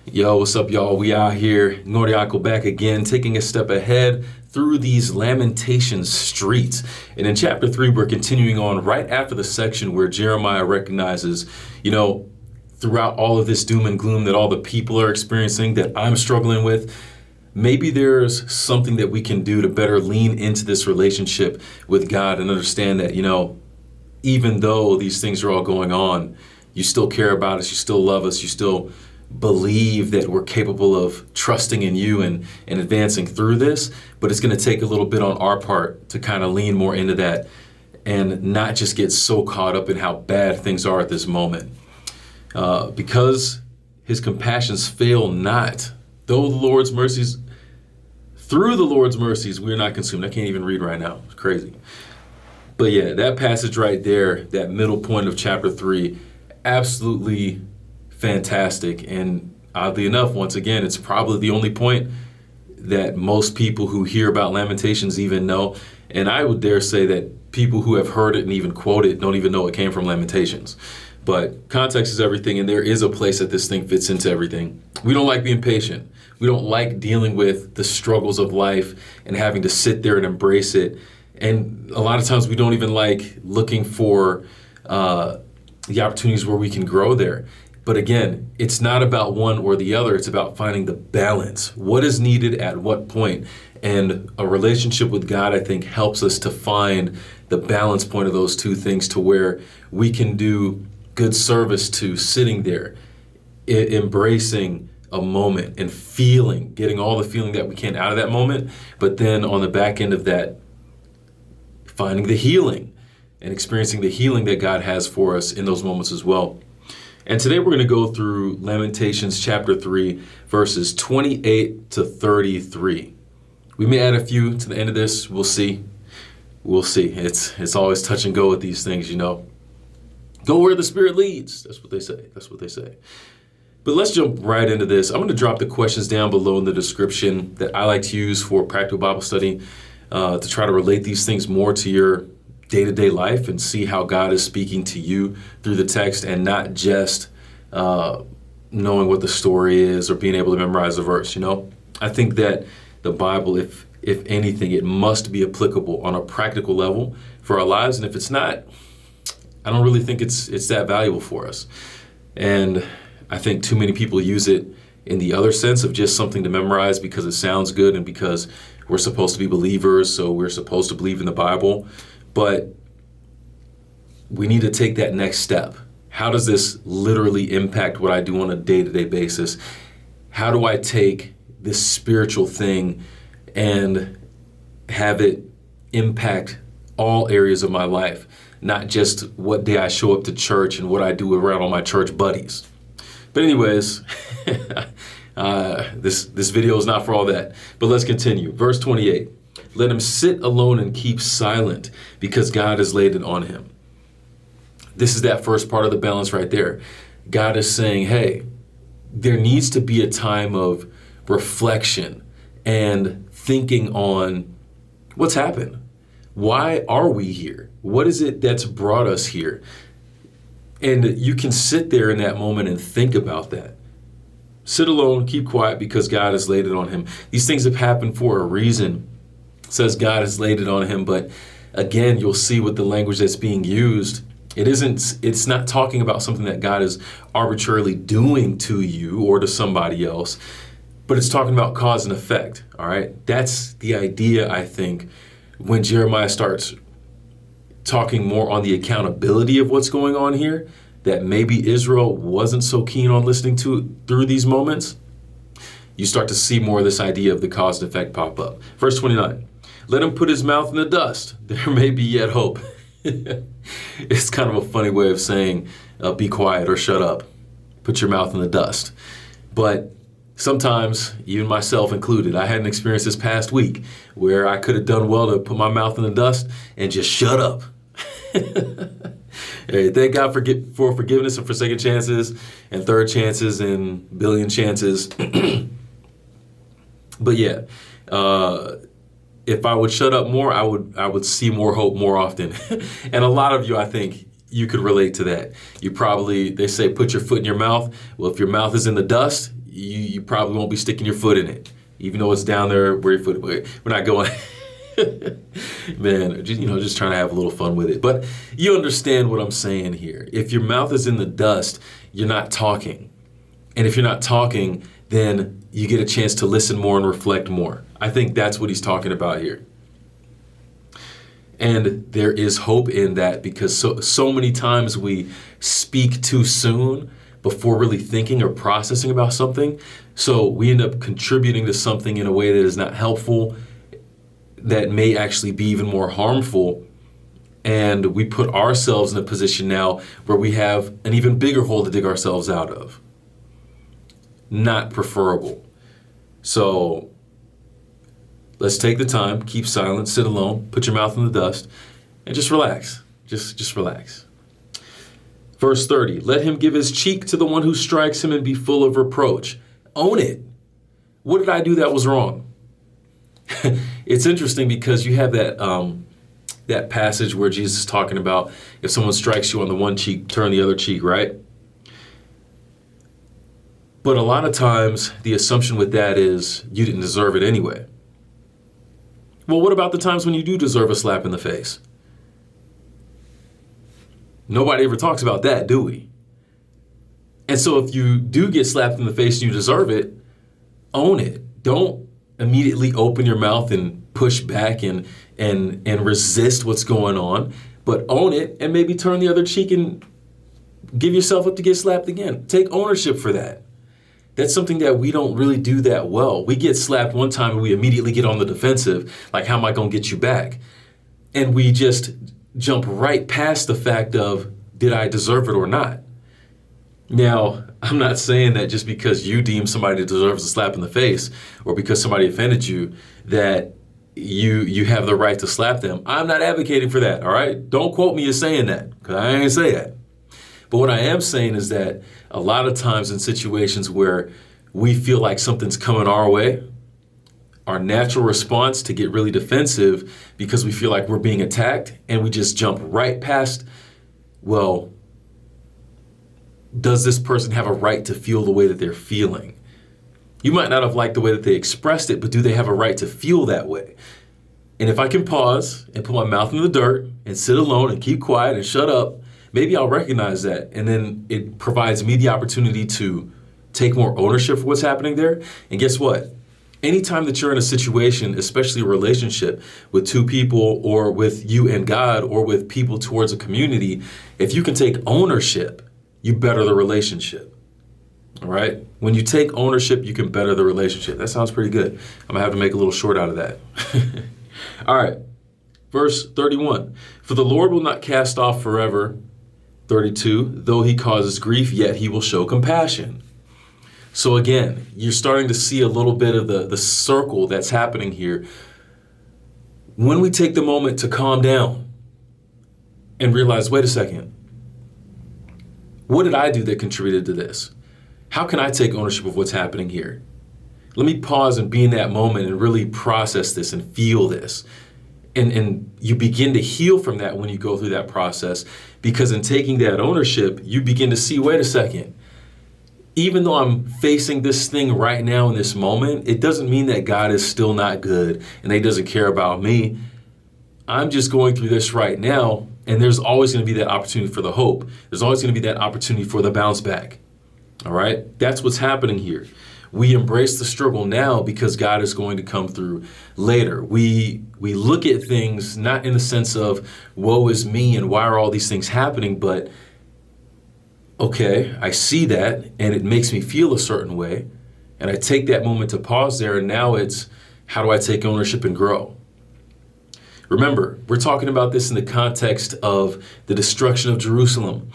Yo, what's up, y'all? We out here, Ngoriako back again, taking a step ahead through these Lamentations streets. And in chapter 3, we're continuing on right after the section where Jeremiah recognizes, throughout all of this doom and gloom that all the people are experiencing, that I'm struggling with, maybe there's something that we can do to better lean into this relationship with God and understand that, even though these things are all going on, you still care about us, you still love us, you still believe that we're capable of trusting in you and advancing through this. But it's going to take a little bit on our part to kind of lean more into that and not just get so caught up in how bad things are at this moment. Because his compassions fail not, through the Lord's mercies, we're not consumed. I can't even read right now. It's crazy. But yeah, that passage right there, that middle point of chapter 3, absolutely fantastic. And oddly enough, once again, it's probably the only point that most people who hear about Lamentations even know. And I would dare say that people who have heard it and even quote it don't even know it came from Lamentations. But context is everything, and there is a place that this thing fits into everything. We don't like being patient. We don't like dealing with the struggles of life and having to sit there and embrace it. And a lot of times we don't even like looking for the opportunities where we can grow there. But again, it's not about one or the other. It's about finding the balance. What is needed at what point? And a relationship with God, I think, helps us to find the balance point of those two things to where we can do good service to sitting there, embracing a moment and getting all the feeling that we can out of that moment. But then on the back end of that, finding the healing and experiencing the healing that God has for us in those moments as well. And today we're going to go through Lamentations chapter 3, verses 28 to 33. We may add a few to the end of this. We'll see. It's always touch and go with these things, Go where the Spirit leads. That's what they say. But let's jump right into this. I'm going to drop the questions down below in the description that I like to use for practical Bible study to try to relate these things more to your day-to-day life and see how God is speaking to you through the text and not just knowing what the story is or being able to memorize the verse, I think that the Bible, if anything, it must be applicable on a practical level for our lives. And if it's not, I don't really think it's that valuable for us. And I think too many people use it in the other sense of just something to memorize because it sounds good and because we're supposed to be believers, so we're supposed to believe in the Bible. But we need to take that next step. How does this literally impact what I do on a day-to-day basis? How do I take this spiritual thing and have it impact all areas of my life, not just what day I show up to church and what I do around all my church buddies? But anyways, this video is not for all that. But let's continue. Verse 28. Let him sit alone and keep silent because God has laid it on him. This is that first part of the balance right there. God is saying, hey, there needs to be a time of reflection and thinking on what's happened. Why are we here? What is it that's brought us here? And you can sit there in that moment and think about that. Sit alone, keep quiet because God has laid it on him. These things have happened for a reason. It says God has laid it on him, but again, you'll see with the language that's being used, it's not talking about something that God is arbitrarily doing to you or to somebody else, but it's talking about cause and effect, all right? That's the idea, I think, when Jeremiah starts talking more on the accountability of what's going on here, that maybe Israel wasn't so keen on listening to through these moments. You start to see more of this idea of the cause and effect pop up. Verse 29. Let him put his mouth in the dust. There may be yet hope. It's kind of a funny way of saying, be quiet or shut up. Put your mouth in the dust. But sometimes, even myself included, I had an experience this past week where I could have done well to put my mouth in the dust and just shut up. Hey, thank God for forgiveness and for second chances and third chances and billion chances. But yeah, if I would shut up more, I would see more hope more often. And a lot of you, I think, you could relate to that. They say put your foot in your mouth. Well, if your mouth is in the dust, you probably won't be sticking your foot in it, even though it's down there where your foot. We're not going. Man, just trying to have a little fun with it. But you understand what I'm saying here. If your mouth is in the dust, you're not talking. And if you're not talking, then you get a chance to listen more and reflect more. I think that's what he's talking about here. And there is hope in that, because so many times we speak too soon before really thinking or processing about something. So we end up contributing to something in a way that is not helpful, that may actually be even more harmful. And we put ourselves in a position now where we have an even bigger hole to dig ourselves out of. Not preferable. So let's take the time, keep silent, sit alone, put your mouth in the dust, and just relax. Just relax. Verse 30, let him give his cheek to the one who strikes him and be full of reproach. Own it. What did I do that was wrong? It's interesting because you have that passage where Jesus is talking about if someone strikes you on the one cheek, turn the other cheek, right? But a lot of times the assumption with that is you didn't deserve it anyway. Well, what about the times when you do deserve a slap in the face? Nobody ever talks about that, do we? And so if you do get slapped in the face and you deserve it, own it. Don't immediately open your mouth and push back and resist what's going on, but own it and maybe turn the other cheek and give yourself up to get slapped again. Take ownership for that. That's something that we don't really do that well. We get slapped one time and we immediately get on the defensive, like, how am I going to get you back? And we just jump right past the fact of, did I deserve it or not? Now, I'm not saying that just because you deem somebody deserves a slap in the face, or because somebody offended you, that you have the right to slap them. I'm not advocating for that, all right? Don't quote me as saying that, because I ain't say that. But what I am saying is that a lot of times in situations where we feel like something's coming our way, our natural response to get really defensive because we feel like we're being attacked, and we just jump right past, well, does this person have a right to feel the way that they're feeling? You might not have liked the way that they expressed it, but do they have a right to feel that way? And if I can pause and put my mouth in the dirt and sit alone and keep quiet and shut up, maybe I'll recognize that. And then it provides me the opportunity to take more ownership for what's happening there. And guess what? Anytime that you're in a situation, especially a relationship with two people, or with you and God, or with people towards a community, if you can take ownership, you better the relationship. All right? When you take ownership, you can better the relationship. That sounds pretty good. I'm going to have to make a little short out of that. All right. Verse 31. For the Lord will not cast off forever. 32. Though he causes grief, yet he will show compassion. So again, you're starting to see a little bit of the circle that's happening here. When we take the moment to calm down and realize, wait a second, what did I do that contributed to this? How can I take ownership of what's happening here? Let me pause and be in that moment and really process this and feel this. And you begin to heal from that when you go through that process, because in taking that ownership, you begin to see, wait a second, even though I'm facing this thing right now in this moment, it doesn't mean that God is still not good and that he doesn't care about me. I'm just going through this right now, and there's always going to be that opportunity for the hope. There's always going to be that opportunity for the bounce back. All right? That's what's happening here. We embrace the struggle now because God is going to come through later. We look at things not in the sense of, woe is me and why are all these things happening, but okay, I see that and it makes me feel a certain way. And I take that moment to pause there, and now it's, how do I take ownership and grow? Remember, we're talking about this in the context of the destruction of Jerusalem.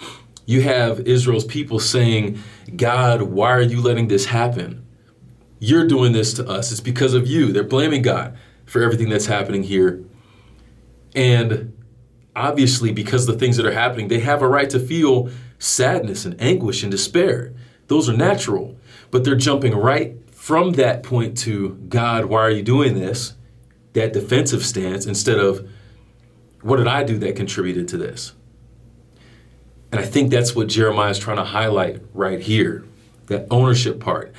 You have Israel's people saying, God, why are you letting this happen? You're doing this to us. It's because of you. They're blaming God for everything that's happening here. And obviously, because of the things that are happening, they have a right to feel sadness and anguish and despair. Those are natural. But they're jumping right from that point to, God, why are you doing this? That defensive stance, instead of, what did I do that contributed to this? And I think that's what Jeremiah is trying to highlight right here, that ownership part.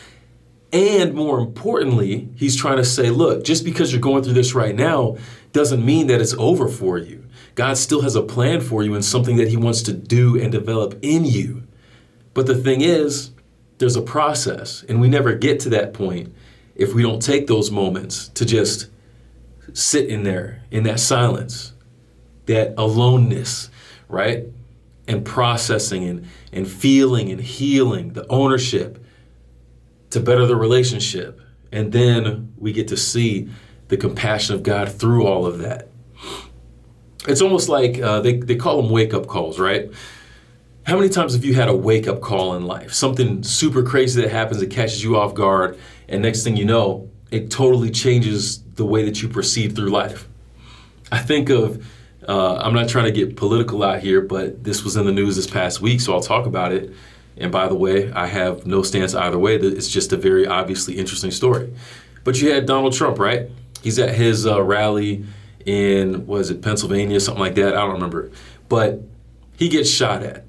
And more importantly, he's trying to say, look, just because you're going through this right now doesn't mean that it's over for you. God still has a plan for you and something that he wants to do and develop in you. But the thing is, there's a process, and we never get to that point if we don't take those moments to just sit in there, in that silence, that aloneness, right? And processing and feeling and healing, the ownership to better the relationship. And then we get to see the compassion of God through all of that. It's almost like they call them wake-up calls, right? How many times have you had a wake-up call in life? Something super crazy that happens that catches you off guard, and next thing you know, it totally changes the way that you proceed through life. I think of, I'm not trying to get political out here, but this was in the news this past week, so I'll talk about it. And by the way, I have no stance either way. It's just a very obviously interesting story. But you had Donald Trump, right? He's at his rally in, was it Pennsylvania, something like that? I don't remember. But he gets shot at.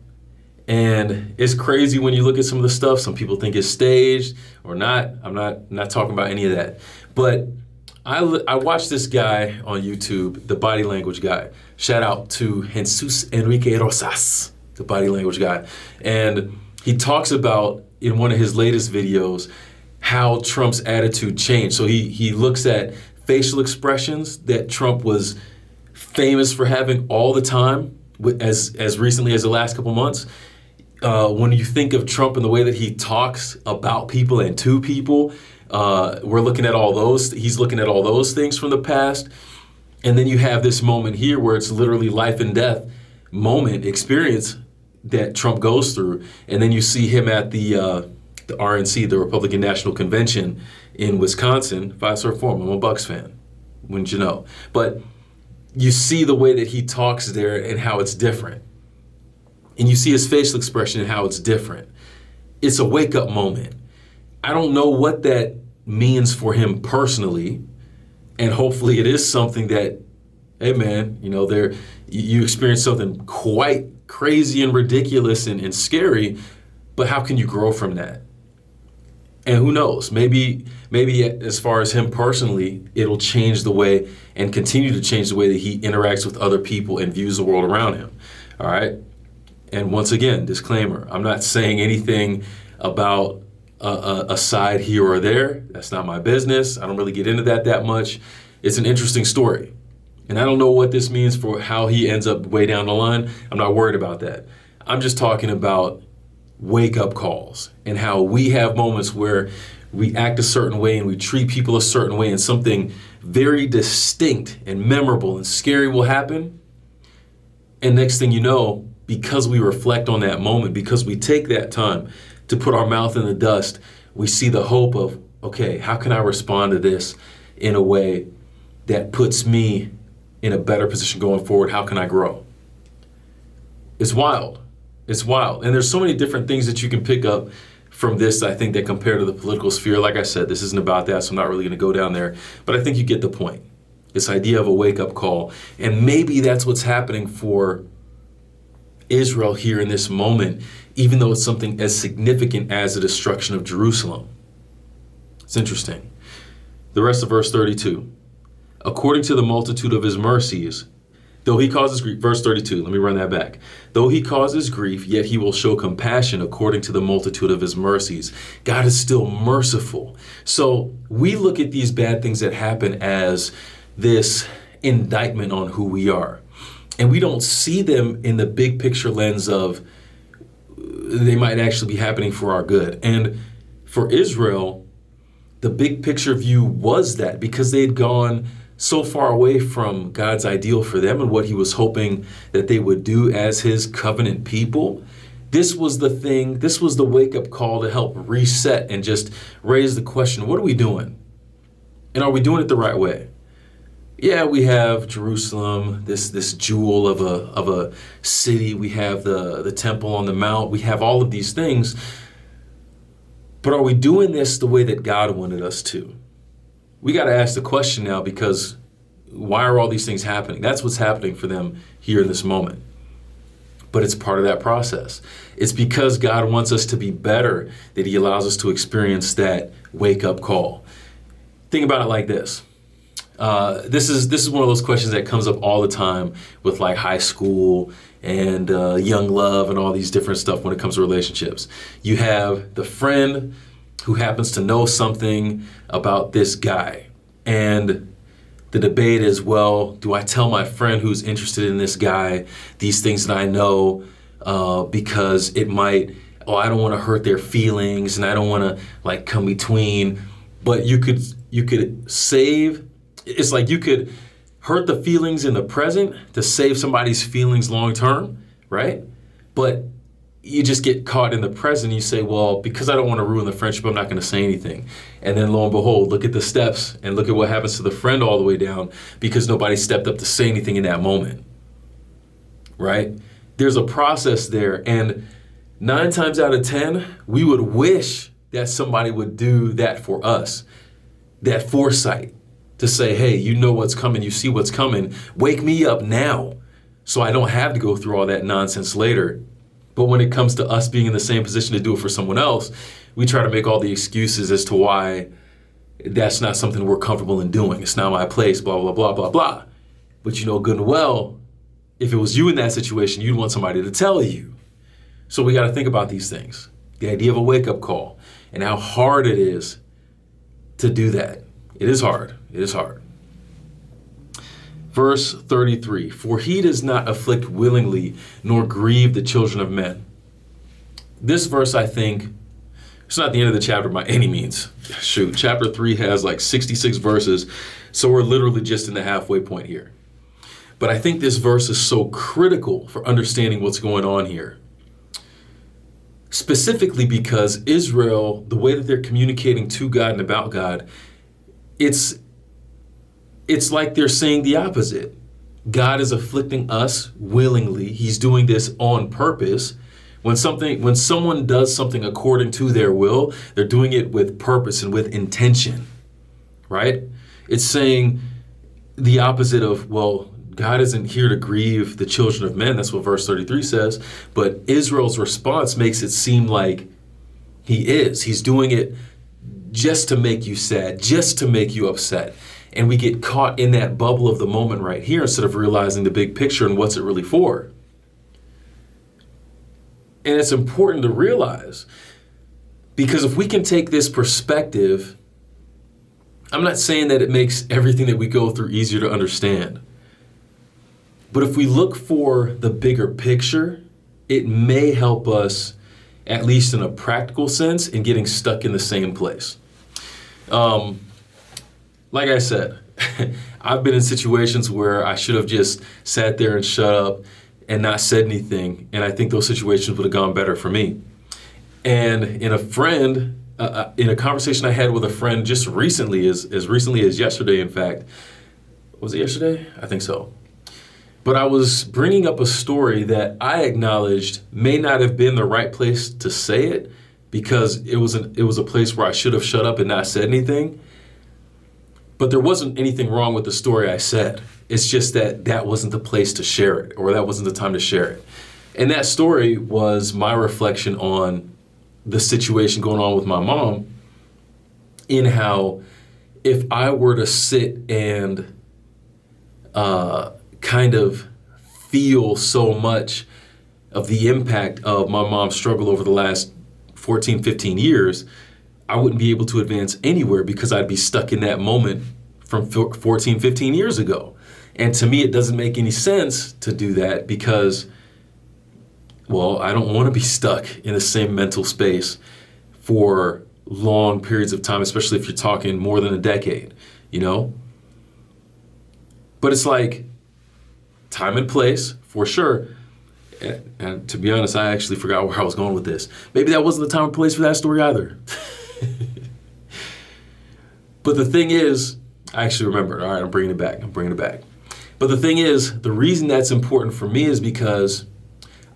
And it's crazy when you look at some of the stuff. Some people think it's staged or not. I'm not talking about any of that. But I watched this guy on YouTube, the body language guy. Shout out to Jesus Enrique Rosas, the body language guy. And he talks about, in one of his latest videos, how Trump's attitude changed. So he looks at facial expressions that Trump was famous for having all the time, as recently as the last couple months. When you think of Trump and the way that he talks about people and to people, we're looking at all those. He's looking at all those things from the past. And then you have this moment here where it's literally life and death moment experience that Trump goes through. And then you see him at the RNC, the Republican National Convention in Wisconsin, 5-star form. I'm a Bucks fan, wouldn't you know? But you see the way that he talks there and how it's different. And you see his facial expression and how it's different. It's a wake-up moment. I don't know what that means for him personally, and hopefully it is something that, hey man, you experience something quite crazy and ridiculous and scary, but how can you grow from that? And who knows, maybe as far as him personally, it'll change the way and continue to change the way that he interacts with other people and views the world around him. All right. And once again, disclaimer, I'm not saying anything about a side here or there. That's not my business. I don't really get into that much. It's an interesting story. And I don't know what this means for how he ends up way down the line. I'm not worried about that. I'm just talking about wake-up calls and how we have moments where we act a certain way and we treat people a certain way, and something very distinct and memorable and scary will happen. And next thing you know, because we reflect on that moment, because we take that time to put our mouth in the dust, we see the hope of, okay, how can I respond to this in a way that puts me in a better position going forward? How can I grow? It's wild. It's wild. And there's so many different things that you can pick up from this, I think, that compare to the political sphere. Like I said, this isn't about that, so I'm not really going to go down there. But I think you get the point. This idea of a wake-up call. And maybe that's what's happening for Israel here in this moment, even though it's something as significant as the destruction of Jerusalem. It's interesting. The rest of verse 32. According to the multitude of his mercies, though he causes grief, verse 32, let me run that back. Though he causes grief, yet he will show compassion according to the multitude of his mercies. God is still merciful. So we look at these bad things that happen as this indictment on who we are. And we don't see them in the big picture lens of they might actually be happening for our good. And for Israel, the big picture view was that because they had gone so far away from God's ideal for them and what he was hoping that they would do as his covenant people, this was the thing, this was the wake-up call to help reset and just raise the question, what are we doing? And are we doing it the right way? Yeah, we have Jerusalem, this jewel of a city. We have the temple on the mount. We have all of these things. But are we doing this the way that God wanted us to? We got to ask the question now, because why are all these things happening? That's what's happening for them here in this moment. But it's part of that process. It's because God wants us to be better that he allows us to experience that wake-up call. Think about it like this. This is one of those questions that comes up all the time with like high school and young love and all these different stuff when it comes to relationships. You have the friend who happens to know something about this guy, and the debate is, well, do I tell my friend who's interested in this guy these things that I know because it might, I don't want to hurt their feelings and I don't want to like come between. But you could save, it's like you could hurt the feelings in the present to save somebody's feelings long term, right? But you just get caught in the present. You say, well, because I don't want to ruin the friendship, I'm not going to say anything. And then lo and behold, look at the steps and look at what happens to the friend all the way down because nobody stepped up to say anything in that moment, right? There's a process there. And 9 times out of 10, we would wish that somebody would do that for us, that foresight to say, hey, you know what's coming, you see what's coming, wake me up now so I don't have to go through all that nonsense later. But when it comes to us being in the same position to do it for someone else, we try to make all the excuses as to why that's not something we're comfortable in doing. It's not my place, blah, blah, blah, blah, blah. But you know good and well, if it was you in that situation, you'd want somebody to tell you. So we got to think about these things. The idea of a wake-up call and how hard it is to do that. It is hard. It is hard. Verse 33, for he does not afflict willingly, nor grieve the children of men. This verse, I think, it's not the end of the chapter by any means. Shoot, chapter 3 has like 66 verses, so we're literally just in the halfway point here. But I think this verse is so critical for understanding what's going on here. Specifically because Israel, the way that they're communicating to God and about God, it's like they're saying the opposite. God is afflicting us willingly. He's doing this on purpose. When someone does something according to their will, they're doing it with purpose and with intention, right? It's saying the opposite of, well, God isn't here to grieve the children of men. That's what verse 33 says. But Israel's response makes it seem like he is. He's doing it just to make you sad, just to make you upset. And we get caught in that bubble of the moment right here instead of realizing the big picture and what's it really for. And it's important to realize, because if we can take this perspective, I'm not saying that it makes everything that we go through easier to understand. But if we look for the bigger picture, it may help us, at least in a practical sense, in getting stuck in the same place. Like I said, I've been in situations where I should have just sat there and shut up and not said anything, and I think those situations would have gone better for me. And in a conversation I had with a friend just recently, as recently as yesterday, in fact, was it yesterday? I think so. But I was bringing up a story that I acknowledged may not have been the right place to say it because it was a place where I should have shut up and not said anything. But there wasn't anything wrong with the story I said. It's just that wasn't the place to share it, or that wasn't the time to share it. And that story was my reflection on the situation going on with my mom, in how if I were to sit and kind of feel so much of the impact of my mom's struggle over the last 14, 15 years, I wouldn't be able to advance anywhere because I'd be stuck in that moment from 14, 15 years ago. And to me, it doesn't make any sense to do that because, well, I don't want to be stuck in the same mental space for long periods of time, especially if you're talking more than a decade, you know? But it's like time and place, for sure. And to be honest, I actually forgot where I was going with this. Maybe that wasn't the time and place for that story either. But the thing is, I actually remembered. All right, I'm bringing it back. But the thing is, the reason that's important for me is because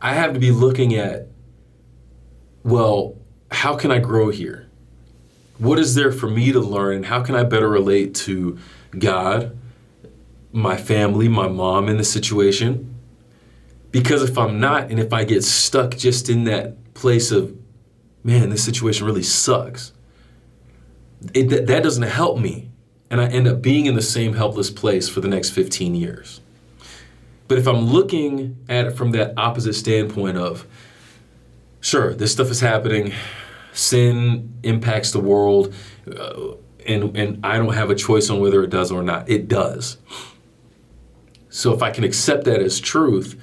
I have to be looking at, well, how can I grow here? What is there for me to learn? And how can I better relate to God, my family, my mom in this situation? Because if I'm not, and if I get stuck just in that place of, man, this situation really sucks, that doesn't help me. And I end up being in the same helpless place for the next 15 years. But if I'm looking at it from that opposite standpoint of, sure, this stuff is happening, sin impacts the world, and I don't have a choice on whether it does or not. It does. So if I can accept that as truth,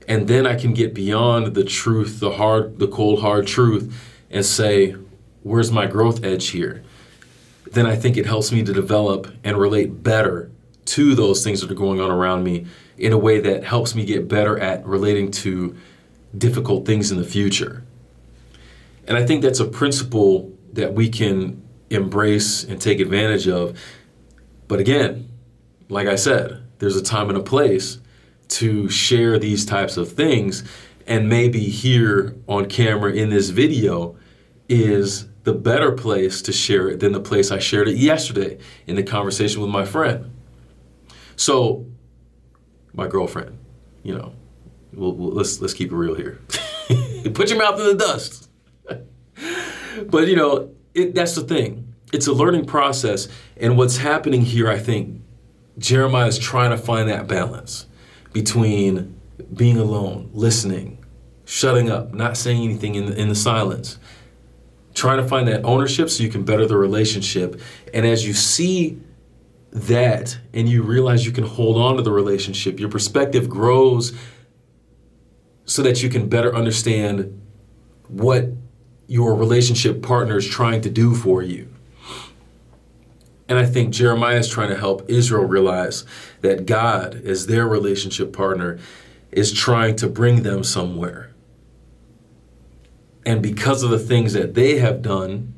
and then I can get beyond the truth, the cold, hard truth, and say, where's my growth edge here? Then I think it helps me to develop and relate better to those things that are going on around me in a way that helps me get better at relating to difficult things in the future. And I think that's a principle that we can embrace and take advantage of. But again, like I said, there's a time and a place to share these types of things. And maybe here on camera in this video is the better place to share it than the place I shared it yesterday in the conversation with my friend. So, my girlfriend, let's keep it real here. Put your mouth in the dust. But that's the thing. It's a learning process, and what's happening here, I think, Jeremiah is trying to find that balance between being alone, listening, shutting up, not saying anything in the silence, trying to find that ownership so you can better the relationship. And as you see that and you realize you can hold on to the relationship, your perspective grows so that you can better understand what your relationship partner is trying to do for you. And I think Jeremiah is trying to help Israel realize that God, as their relationship partner, is trying to bring them somewhere. And because of the things that they have done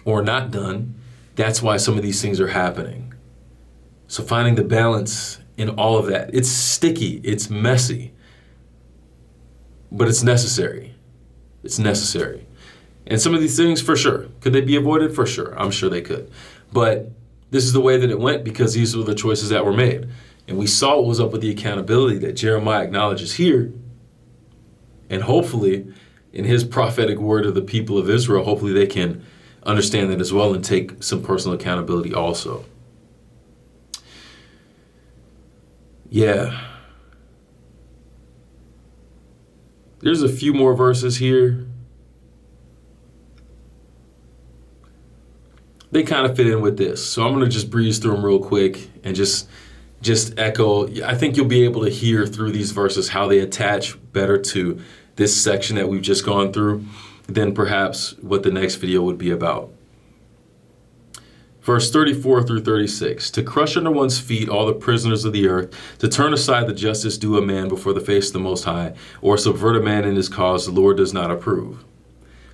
or not done, that's why some of these things are happening. So finding the balance in all of that, it's sticky, it's messy, but it's necessary. It's necessary. And some of these things, for sure, could they be avoided? For sure, I'm sure they could. But this is the way that it went because these were the choices that were made. And we saw what was up with the accountability that Jeremiah acknowledges here. And hopefully, in his prophetic word to the people of Israel, hopefully they can understand that as well and take some personal accountability also. Yeah. There's a few more verses here. They kind of fit in with this. So I'm going to just breeze through them real quick and just echo. I think you'll be able to hear through these verses how they attach better to this section that we've just gone through than perhaps what the next video would be about. Verse 34 through 36, to crush under one's feet all the prisoners of the earth, to turn aside the justice due a man before the face of the Most High, or subvert a man in his cause, the Lord does not approve.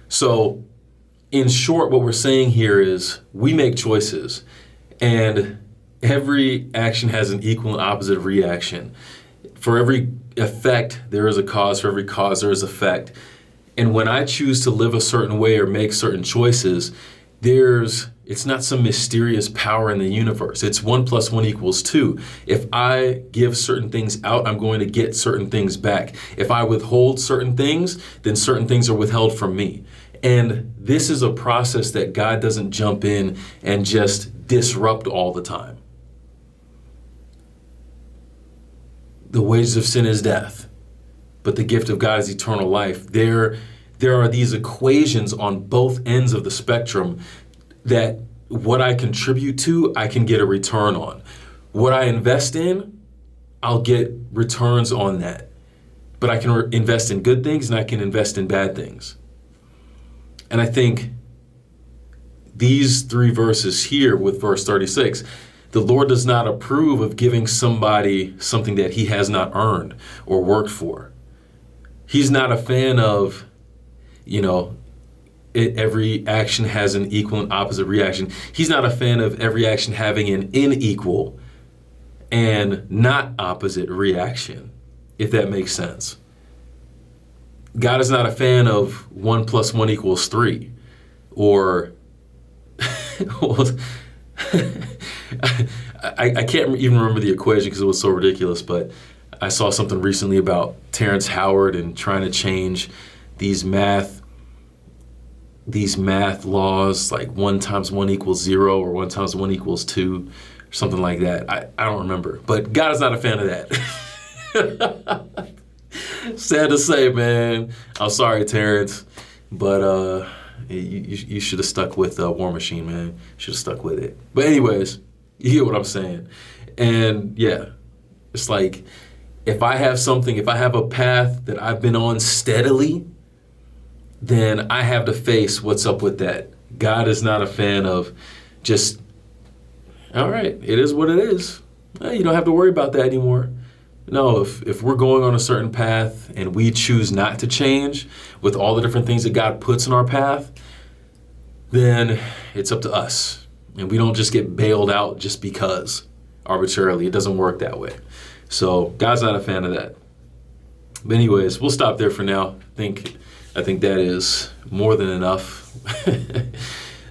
So, in short, what we're saying here is we make choices, and every action has an equal and opposite reaction. For every effect, there is a cause. For every cause, there is effect. And when I choose to live a certain way or make certain choices, it's not some mysterious power in the universe. It's 1 + 1 = 2. If I give certain things out, I'm going to get certain things back. If I withhold certain things, then certain things are withheld from me. And this is a process that God doesn't jump in and just disrupt all the time. The wages of sin is death, but the gift of God is eternal life. There are these equations on both ends of the spectrum that what I contribute to, I can get a return on. What I invest in, I'll get returns on that. But I can invest in good things and I can invest in bad things. And I think these 3 verses here with verse 36, the Lord does not approve of giving somebody something that he has not earned or worked for. He's not a fan of, every action has an equal and opposite reaction. He's not a fan of every action having an unequal and not opposite reaction, if that makes sense. God is not a fan of 1 + 1 = 3, or I can't even remember the equation because it was so ridiculous, but I saw something recently about Terrence Howard and trying to change these math these math laws like 1 times 1 equals 0 or 1 times 1 equals 2 or something like that. I don't remember, but God is not a fan of that. Sad to say, man. I'm sorry, Terrence, but you should have stuck with War Machine, man. Should have stuck with it. But anyways, you get what I'm saying. And yeah, it's like if I have a path that I've been on steadily, then I have to face what's up with that. God is not a fan of just, all right, it is what it is. You don't have to worry about that anymore. No, if we're going on a certain path and we choose not to change with all the different things that God puts in our path, then it's up to us. And we don't just get bailed out just because arbitrarily. It doesn't work that way. So God's not a fan of that. But anyways, we'll stop there for now. I think that is more than enough.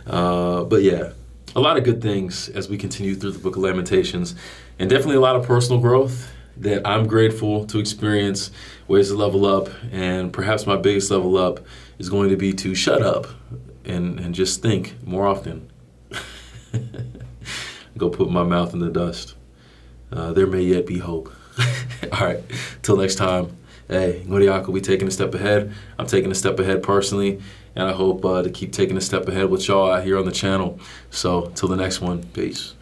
But yeah, a lot of good things as we continue through the book of Lamentations, and definitely a lot of personal growth that I'm grateful to experience, ways to level up, and perhaps my biggest level up is going to be to shut up and just think more often. Go put my mouth in the dust. There may yet be hope. All right, till next time. Hey, Ngodiaka, we taking a step ahead. I'm taking a step ahead personally, and I hope to keep taking a step ahead with y'all out here on the channel. So, till the next one, peace.